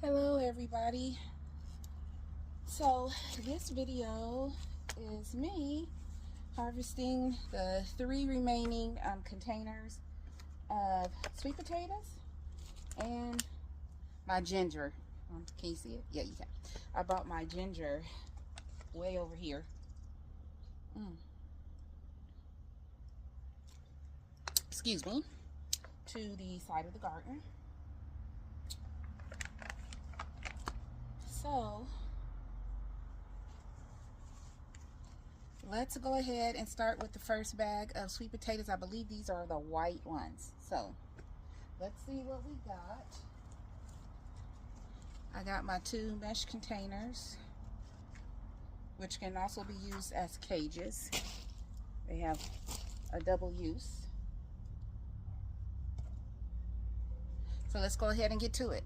Hello everybody. So this video is me harvesting the 3 remaining containers of sweet potatoes and my ginger. Can you see it? Yeah, you can. I brought my ginger way over here. Excuse me. To the side of the garden. So let's go ahead and start with the first bag of sweet potatoes. I believe these are the white ones. So let's see what we got. I got my 2 mesh containers, which can also be used as cages. They have a double use. So let's go ahead and get to it.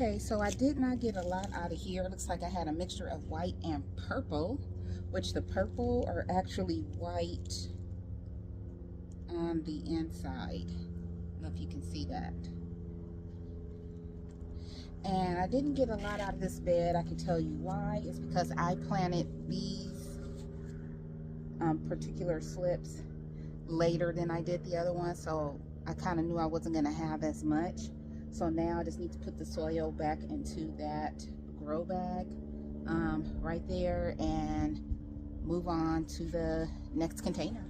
Okay, so I did not get a lot out of here. It looks like I had a mixture of white and purple, which the purple are actually white on the inside. I don't know if you can see that. And I didn't get a lot out of this bed. I can tell you why. It's because I planted these particular slips later than I did the other one, so I kind of knew I wasn't going to have as much. So now I just need to put the soil back into that grow bag right there and move on to the next container.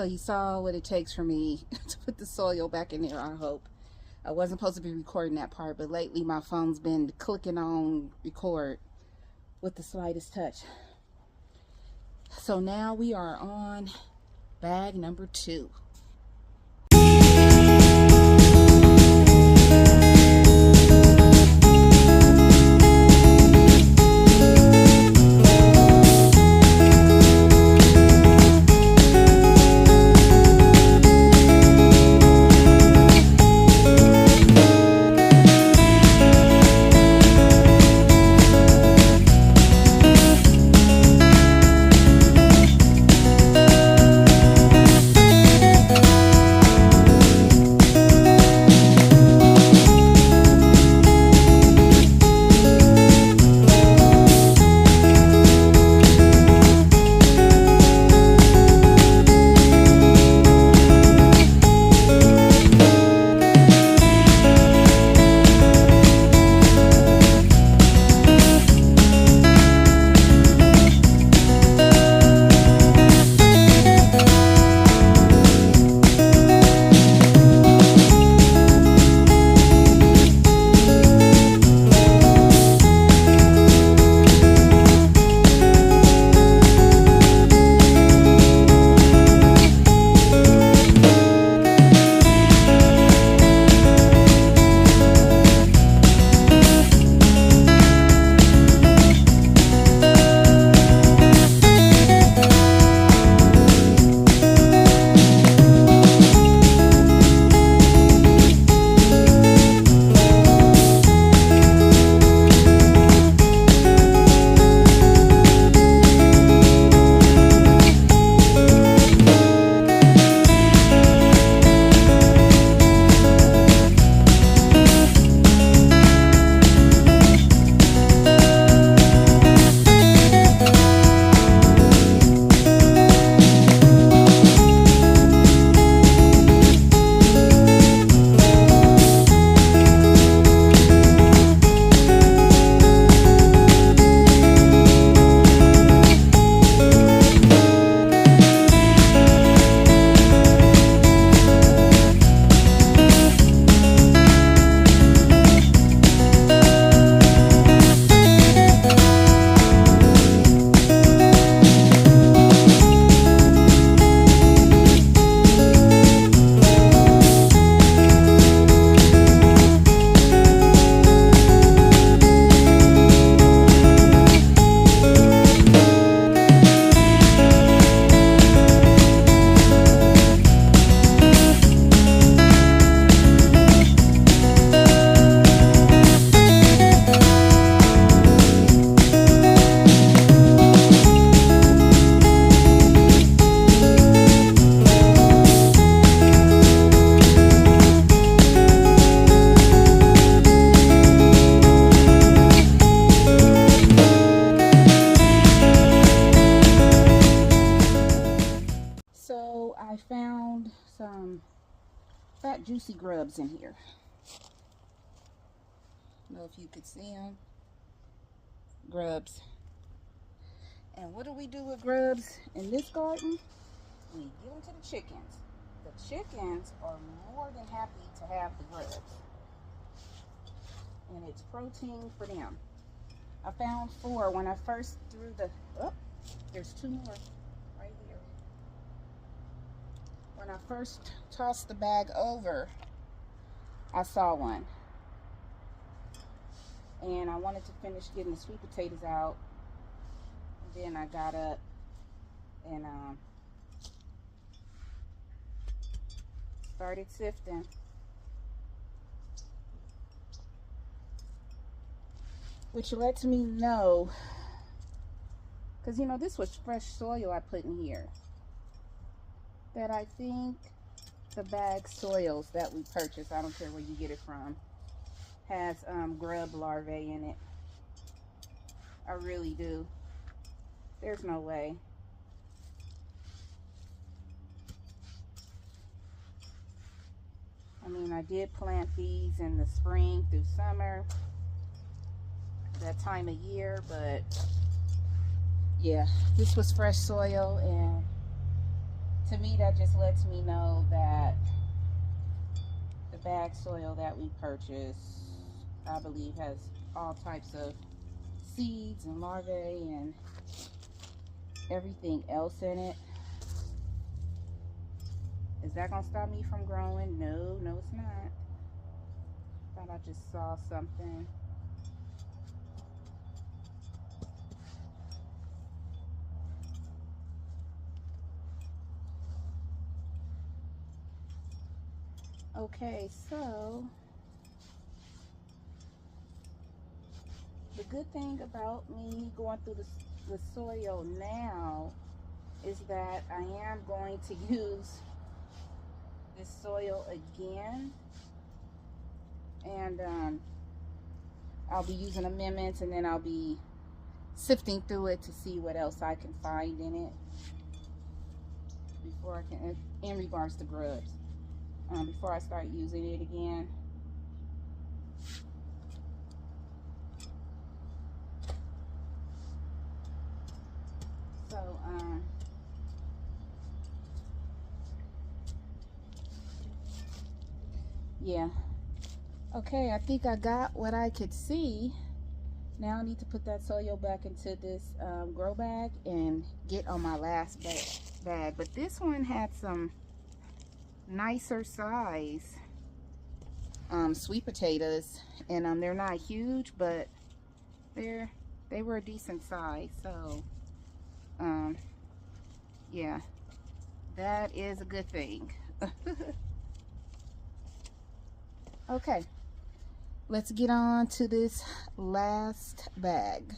you saw what it takes for me to put the soil back in there, I hope. I wasn't supposed to be recording that part, but lately my phone's been clicking on record with the slightest touch. So now we are on bag number 2. I found some fat juicy grubs in here. I don't know if you could see them. Grubs. And what do we do with grubs in this garden? We give them to the chickens. The chickens are more than happy to have the grubs. And it's protein for them. I found 4 when I first threw the... Oh, there's 2 more right here. When I first tossed the bag over, I saw one. And I wanted to finish getting the sweet potatoes out. And then I got up and started sifting. Which lets me know, because you know this was fresh soil I put in here, that I think the bag soils that we purchased, I don't care where you get it from, has grub larvae in it. I really do. There's no way. I mean, I did plant these in the spring through summer, that time of year, but yeah, this was fresh soil, and To me, that just lets me know that the bag soil that we purchase, I believe, has all types of seeds and larvae and everything else in it. Is that gonna stop me from growing? No, no it's not. Thought I just saw something. Okay, so the good thing about me going through the soil now is that I am going to use this soil again, and I'll be using amendments, and then I'll be sifting through it to see what else I can find in it before I can, in regards to grubs, before I start using it again. So yeah, okay, I think I got what I could see. Now I need to put that soil back into this grow bag and get on my last bag. But this one had some nicer size sweet potatoes, and they're not huge, but they were a decent size. So yeah, that is a good thing. Okay, let's get on to this last bag.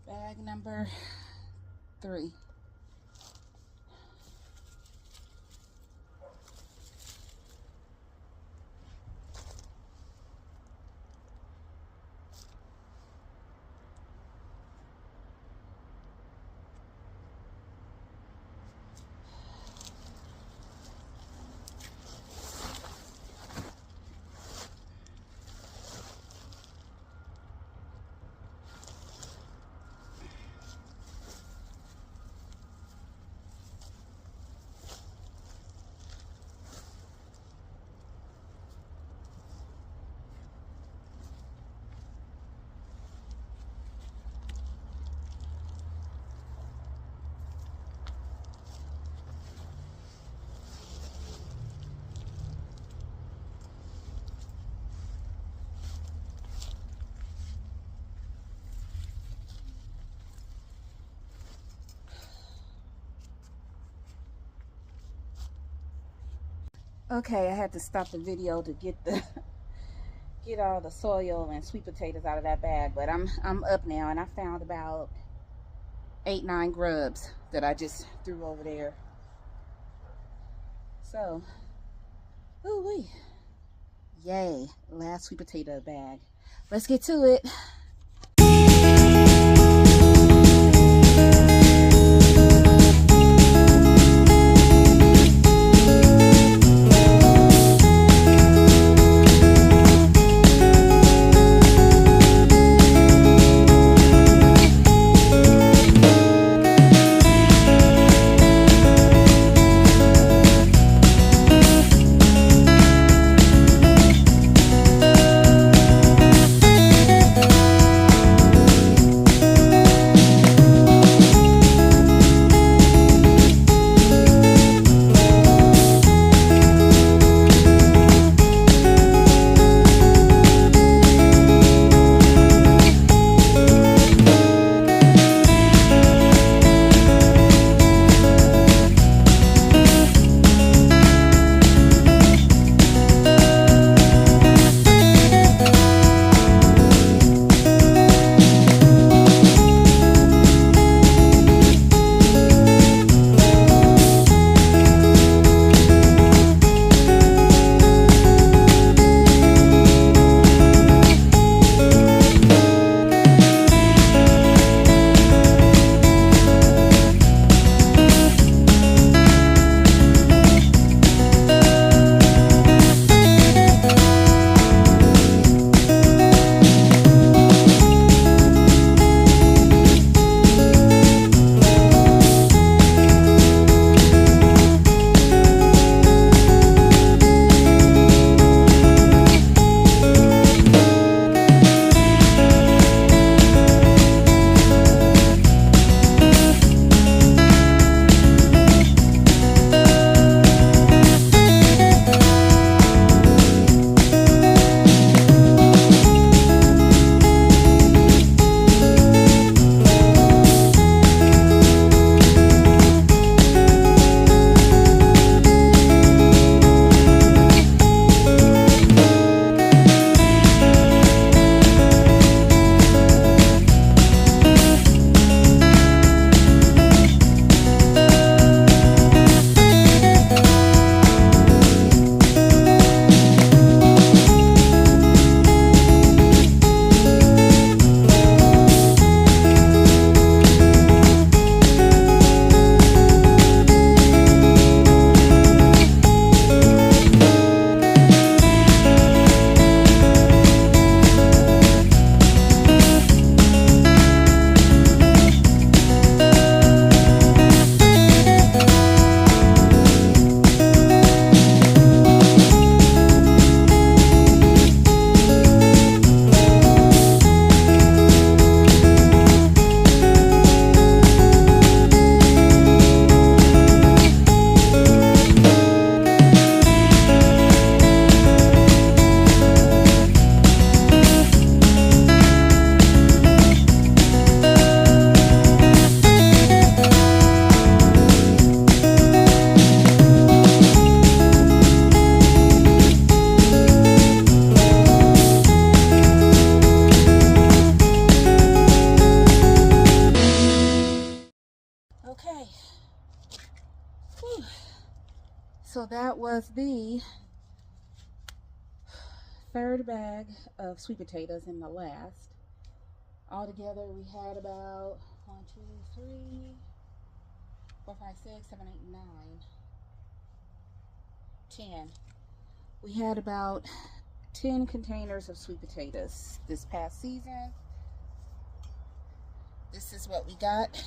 Bag number 3. Okay, I had to stop the video to get the get all the soil and sweet potatoes out of that bag, but I'm up now, and I found about 8-9 grubs that I just threw over there. So, ooh wee, yay! Last sweet potato bag. Let's get to it. Okay. Whew. So that was the third bag of sweet potatoes in the last. Altogether, we had about 1, 2, 3, 4, 5, 6, 7, 8, 9, 10. We had about 10 containers of sweet potatoes this past season. This is what we got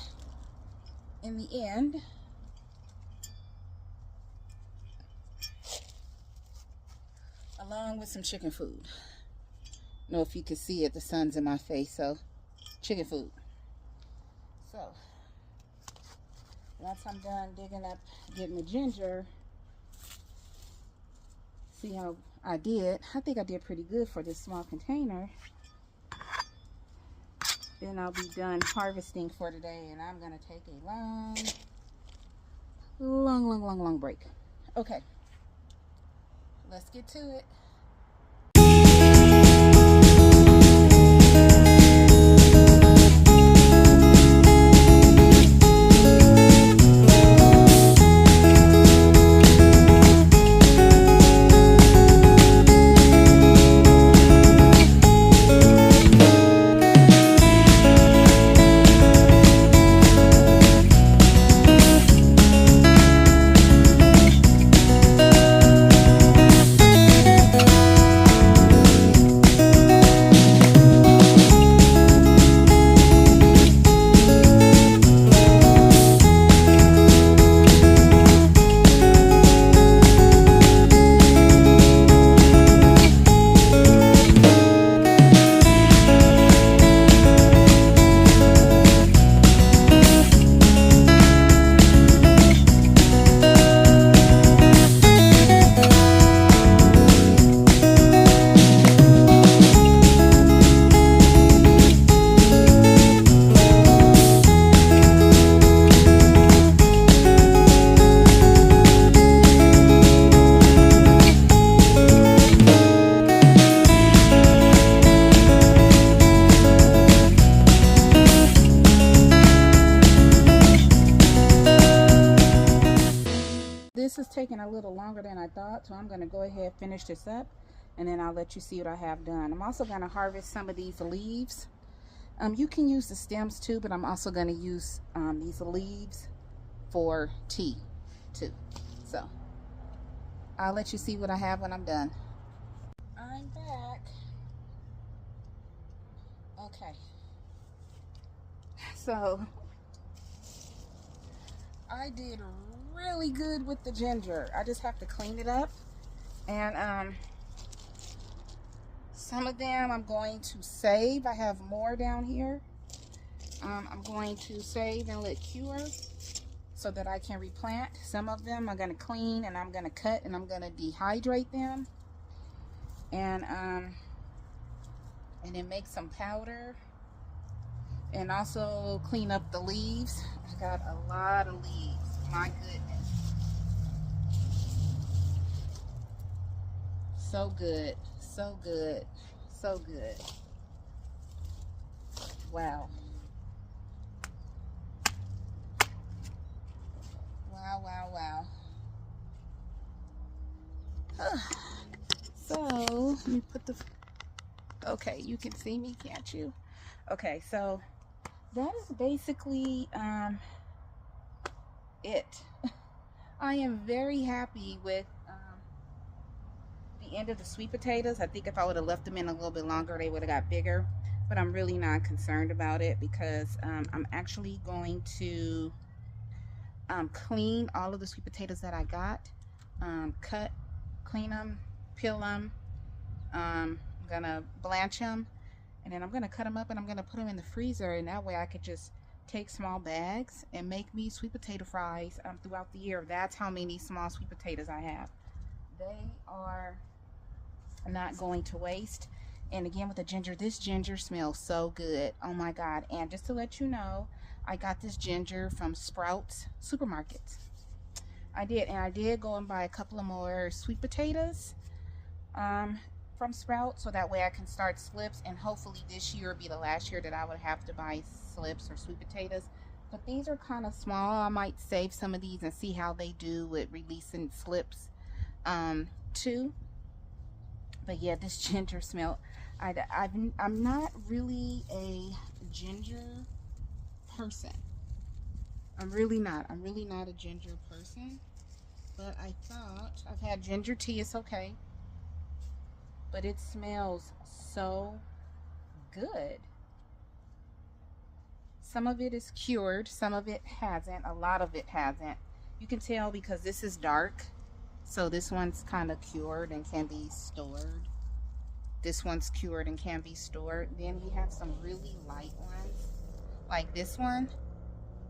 in the end. Along with some chicken food. I don't know if you can see it, the sun's in my face, so chicken food. So once I'm done digging up, getting the ginger, see how I did. I think I did pretty good for this small container. Then I'll be done harvesting for today, and I'm gonna take a long break. Okay. let's get to it. This is taking a little longer than I thought, so I'm going to go ahead and finish this up, and then I'll let you see what I have done. I'm also going to harvest some of these leaves. You can use the stems too, but I'm also going to use these leaves for tea too. So I'll let you see what I have when I'm done. I'm back. Okay. So I did really good with the ginger. I just have to clean it up, and some of them I'm going to save. I have more down here. I'm going to save and let cure so that I can replant. Some of them I'm going to clean, and I'm going to cut, and I'm going to dehydrate them, and then make some powder, and also clean up the leaves. I got a lot of leaves. My goodness. So good. So good. So good. Wow. Wow, wow, wow. So, let me put the... Okay, you can see me, can't you? Okay, so that is basically it. I am very happy with the end of the sweet potatoes. I think if I would have left them in a little bit longer, they would have got bigger, but I'm really not concerned about it because I'm actually going to clean all of the sweet potatoes that I got, cut, clean them, peel them. I'm gonna blanch them, and then I'm gonna cut them up, and I'm gonna put them in the freezer, and that way I could just take small bags and make me sweet potato fries throughout the year. That's how many small sweet potatoes I have. They are not going to waste. And again, with the ginger, this ginger smells so good. Oh my God. And just to let you know, I got this ginger from Sprouts Supermarkets. I did, and I did go and buy a couple of more sweet potatoes from Sprouts, so that way I can start slips, and hopefully this year will be the last year that I would have to buy slips or sweet potatoes. But these are kind of small. I might save some of these and see how they do with releasing slips too. But yeah, this ginger smell. I'm not really a ginger person. I'm really not a ginger person. But I thought, I've had ginger tea, it's okay. But it smells so good. Some of it is cured, some of it hasn't, a lot of it hasn't. You can tell because this is dark. So this one's kind of cured and can be stored. This one's cured and can be stored. Then we have some really light ones, like this one,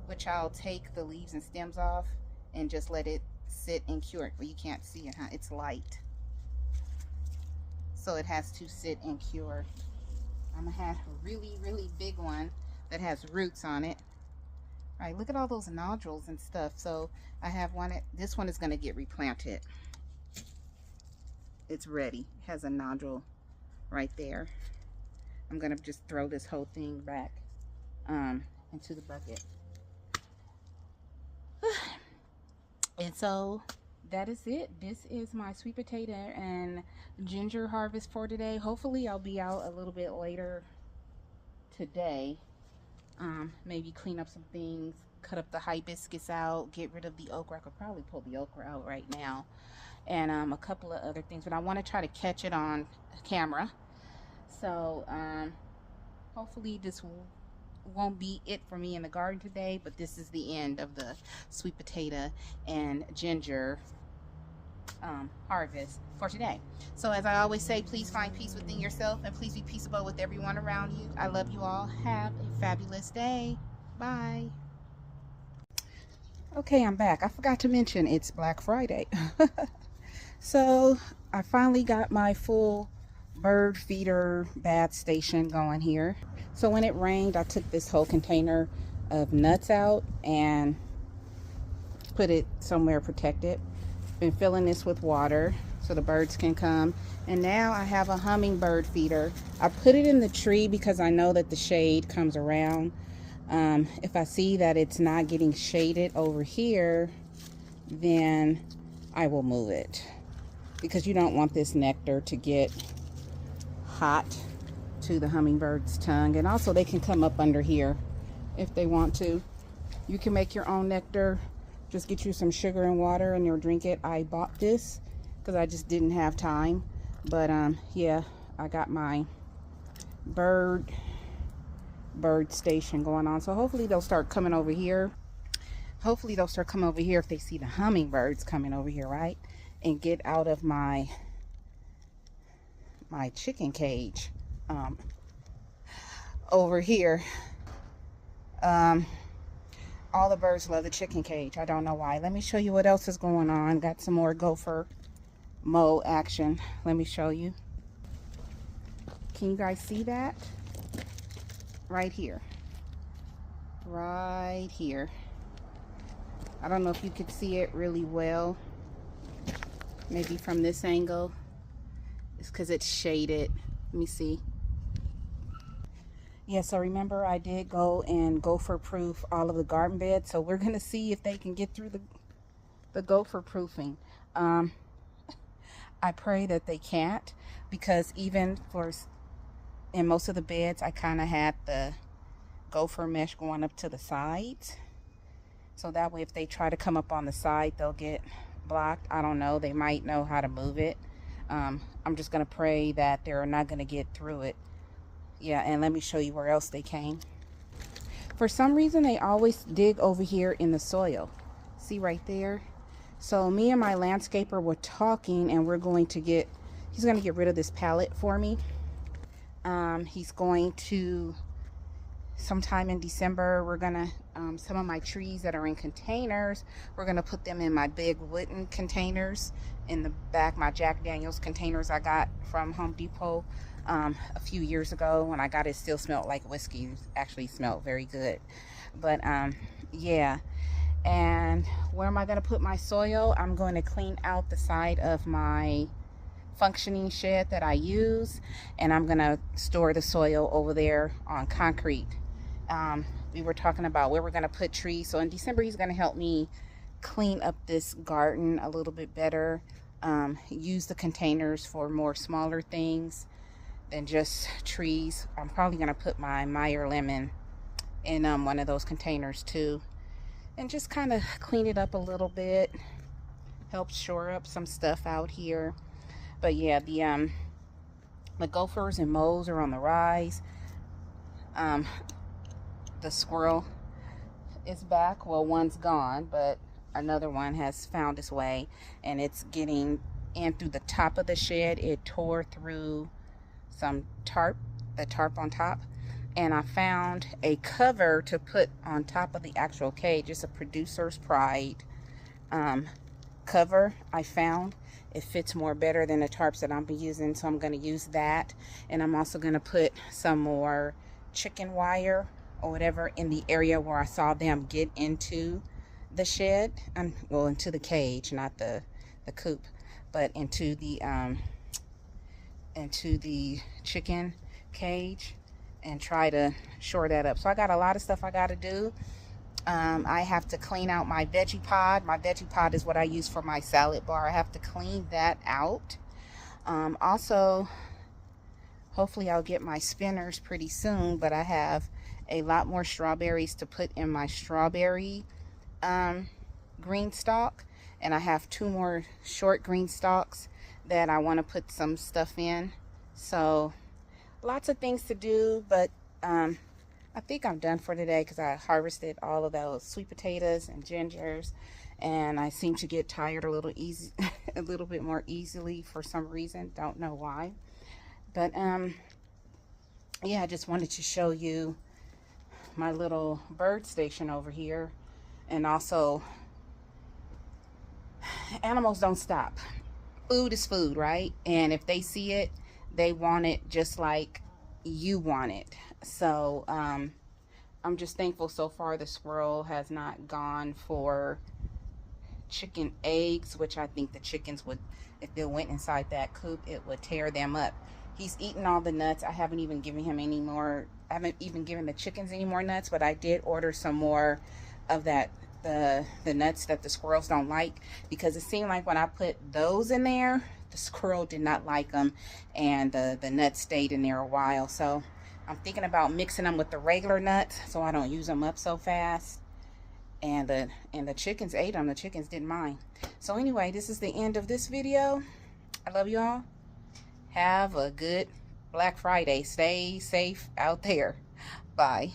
which I'll take the leaves and stems off and just let it sit and cure it. Well, you can't see it, huh? It's light. So it has to sit and cure. I'm gonna have a really, really big one that has roots on it. All right, look at all those nodules and stuff. So I have one, this one is gonna get replanted. it's ready. It has a nodule right there. I'm gonna just throw this whole thing back into the bucket. And so that is it. This is my sweet potato and ginger harvest for today. Hopefully I'll be out a little bit later today. Maybe clean up some things, cut up the hibiscus out, get rid of the okra. I could probably pull the okra out right now, and a couple of other things, but I want to try to catch it on camera. So hopefully this won't be it for me in the garden today, but this is the end of the sweet potato and ginger harvest for today. So as I always say, please find peace within yourself, and please be peaceable with everyone around you. I love you all. Have a fabulous day. Bye. Okay, I'm back. I forgot to mention it's Black Friday. So I finally got my full bird feeder bath station going here. So when it rained, I took this whole container of nuts out and put it somewhere protected. Been filling this with water so the birds can come, and now I have a hummingbird feeder. I put it in the tree because I know that the shade comes around. If I see that it's not getting shaded over here, then I will move it, because you don't want this nectar to get hot to the hummingbird's tongue. And also they can come up under here if they want to. You can make your own nectar. Just get you some sugar and water and you'll drink it. I bought this because I just didn't have time. But yeah, I got my bird station going on. So hopefully they'll start coming over here. Hopefully they'll start coming over here if they see the hummingbirds coming over here, right? And get out of my chicken cage over here. All the birds love the chicken cage. I don't know why. Let me show you what else is going on. Got some more gopher moe action. Let me show you. Can you guys see that? Right here. Right here. I don't know if you could see it really well. Maybe from this angle. It's because it's shaded. Let me see. Yeah, so remember I did go and gopher proof all of the garden beds. So we're going to see if they can get through the gopher proofing. I pray that they can't, because even in most of the beds, I kind of had the gopher mesh going up to the sides. So that way if they try to come up on the side, they'll get blocked. I don't know. They might know how to move it. I'm just going to pray that they're not going to get through it. Yeah, and let me show you where else they came. For some reason, they always dig over here in the soil. See right there? So me and my landscaper were talking, and he's going to get rid of this pallet for me. He's going to, sometime in December, we're going to, some of my trees that are in containers, we're going to put them in my big wooden containers in the back, my Jack Daniels containers I got from Home Depot. A few years ago when I got it, still smelled like whiskey. It actually smelled very good. But yeah. And where am I going to put my soil? I'm going to clean out the side of my functioning shed that I use, and I'm going to store the soil over there on concrete. We were talking about where we're going to put trees. So in December, he's going to help me clean up this garden a little bit better. Use the containers for more smaller things than just trees. I'm probably going to put my Meyer lemon in one of those containers too, and just kind of clean it up a little bit, help shore up some stuff out here. But yeah, the gophers and moles are on the rise. The squirrel is back. Well, one's gone, but another one has found its way, and it's getting in through the top of the shed. It tore through some tarp, the tarp on top, and I found a cover to put on top of the actual cage. It's a Producer's Pride cover I found. It fits more better than the tarps that I'm using, so I'm going to use that. And I'm also going to put some more chicken wire or whatever in the area where I saw them get into the shed, well, into the cage, not the coop, but into the into the chicken cage and try to shore that up. So I got a lot of stuff I got to do. I have to clean out my veggie pod. My veggie pod is what I use for my salad bar. I have to clean that out. Also, hopefully I'll get my spinners pretty soon, but I have a lot more strawberries to put in my strawberry green stalk, and I have 2 more short green stalks that I want to put some stuff in. So lots of things to do, but I think I'm done for today because I harvested all of those sweet potatoes and gingers, and I seem to get tired a little bit more easily for some reason. Don't know why. But yeah, I just wanted to show you my little bird station over here. And also, animals don't stop. Food is food, right? And if they see it, they want it just like you want it. So I'm just thankful so far the squirrel has not gone for chicken eggs, which I think the chickens would, if they went inside that coop, it would tear them up. He's eaten all the nuts. I haven't even given him any more. I haven't even given the chickens any more nuts, but I did order some more of that, the nuts that the squirrels don't like, because it seemed like when I put those in there, the squirrel did not like them, and the nuts stayed in there a while. So I'm thinking about mixing them with the regular nuts so I don't use them up so fast. And the chickens ate them. The chickens didn't mind. So anyway, this is the end of this video. I love you all. Have a good Black Friday. Stay safe out there. Bye.